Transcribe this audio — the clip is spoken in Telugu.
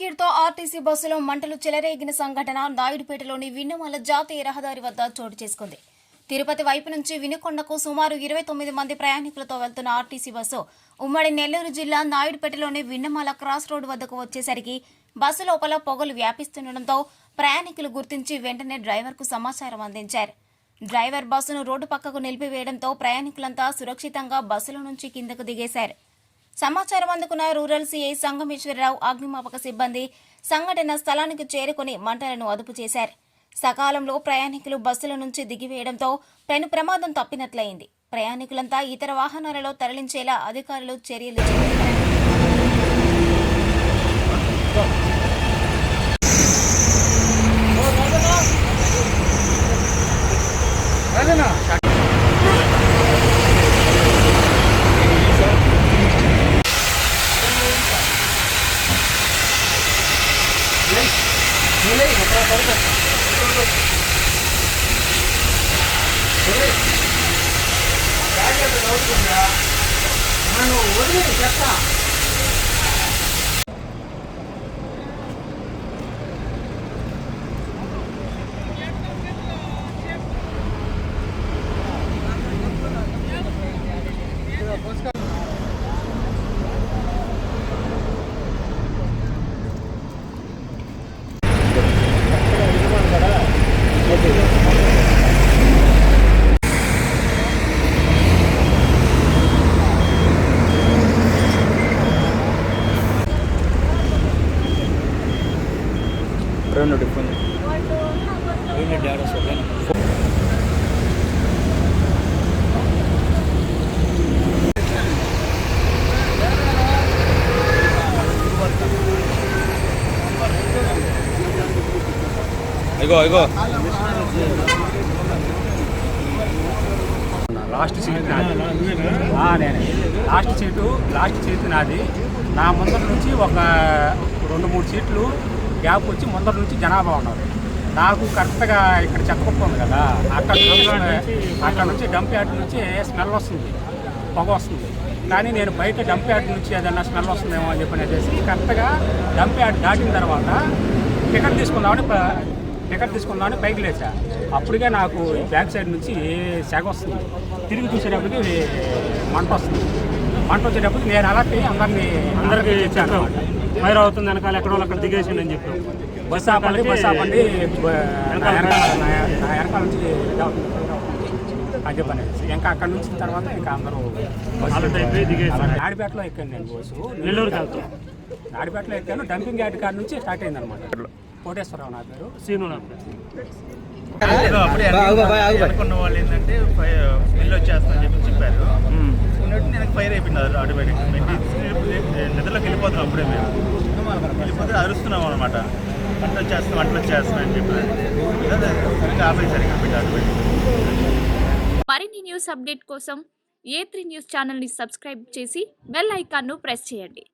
తో ఆర్టీసీ బస్సులో మంటలు చెలరేగిన సంఘటన నాయుడుపేటలోని విన్నమాల జాతీయ రహదారి వద్ద చోటు చేసుకుంది. తిరుపతి వైపు నుంచి వినుకొండకు సుమారు 29 మంది ప్రయాణికులతో వెళ్తున్న ఆర్టీసీ బస్సు ఉమ్మడి నెల్లూరు జిల్లా నాయుడుపేటలోని విన్నమాల క్రాస్ రోడ్ వద్దకు వచ్చేసరికి బస్సు లోపల పొగలు వ్యాపిస్తుండటంతో ప్రయాణికులు గుర్తించి వెంటనే డ్రైవర్కు సమాచారం అందించారు. డ్రైవర్ బస్సును రోడ్డు పక్కకు నిలిపివేయడంతో ప్రయాణికులంతా సురక్షితంగా బస్సుల నుంచి కిందకు దిగేశారు. సమాచారం అందుకున్న రూరల్ సీఐ సంగమేశ్వరరావు, అగ్నిమాపక సిబ్బంది సంఘటన స్థలానికి చేరుకుని మంటలను అదుపు చేశారు. సకాలంలో ప్రయాణికులు బస్సుల నుంచి దిగివేయడంతో పెను ప్రమాదం తప్పినట్లయింది. ప్రయాణికులంతా ఇతర వాహనాలలో తరలించేలా అధికారులు చర్యలు చేపట్టారు. రెండు డిఫరెంట్ ఇగో లాస్ట్ సీట్ నాది. లాస్ట్ సీటు నాది. నా ముందర నుంచి ఒక 2-3 సీట్లు గ్యాప్ వచ్చి ముందర నుంచి జనాభా ఉన్నారు. నాకు కరెక్ట్గా ఇక్కడ చెత్తకుప్ప ఉంది కదా, అక్కడ నుంచి డంప్ యార్డ్ నుంచి స్మెల్ వస్తుంది, పొగ వస్తుంది. కానీ నేను బయట డంప్ యార్డ్ నుంచి ఏదన్నా స్మెల్ వస్తుందేమో అని చెప్పనేసి కరెక్ట్గా డంప్ యార్డ్ దాటిన తర్వాత టికెట్ తీసుకుందామని పైకి లేచా. అప్పటికే నాకు బ్యాక్ సైడ్ నుంచి సెగ వస్తుంది. తిరిగి చూసేటప్పటికి మంట వస్తుంది. మంట వచ్చేటప్పటికి నేను అలాంటి అందరికీ ఇచ్చాను అనమాట. ఫైర్ అవుతుంది వెనకాల ఎక్కడో అక్కడ దిగేసింది అని చెప్పి బస్ ఆపండి నా వెనకాల నుంచి అని చెప్పనేసి ఇంకా అక్కడ నుంచి తర్వాత ఇంకా అందరూ నాడిపేటలో ఎక్కాను. నేను బస్సు నెల్లూరుకి వెళ్తాను. నాడిపేటలో ఎక్కాను. డంపింగ్ యార్డ్ కాడ నుంచి స్టార్ట్ అయింది అనమాట. కోటేశ్వరరావు నా పేరు, సీను నా అనుకున్న వాళ్ళు ఏంటంటే స్మెల్ వచ్చేస్తుందని చెప్పారు. ఉన్నట్టు నేను ఫైర్ అయిపోయినారు ఆటోమేటిక్. నిద్రలోకి వెళ్ళిపోతున్నాం. అప్పుడే మేము వెళ్ళిపోతే అరుస్తున్నాం అనమాట. వంట వచ్చేస్తున్నాం అని చెప్పారు. ఇంకా ఆపేసారు ఆటోమేటిక్. మరిన్ని న్యూస్ అప్డేట్ కోసం A3 న్యూస్ ఛానల్ని సబ్స్క్రైబ్ చేసి బెల్ ఐకాన్ను ప్రెస్ చేయండి.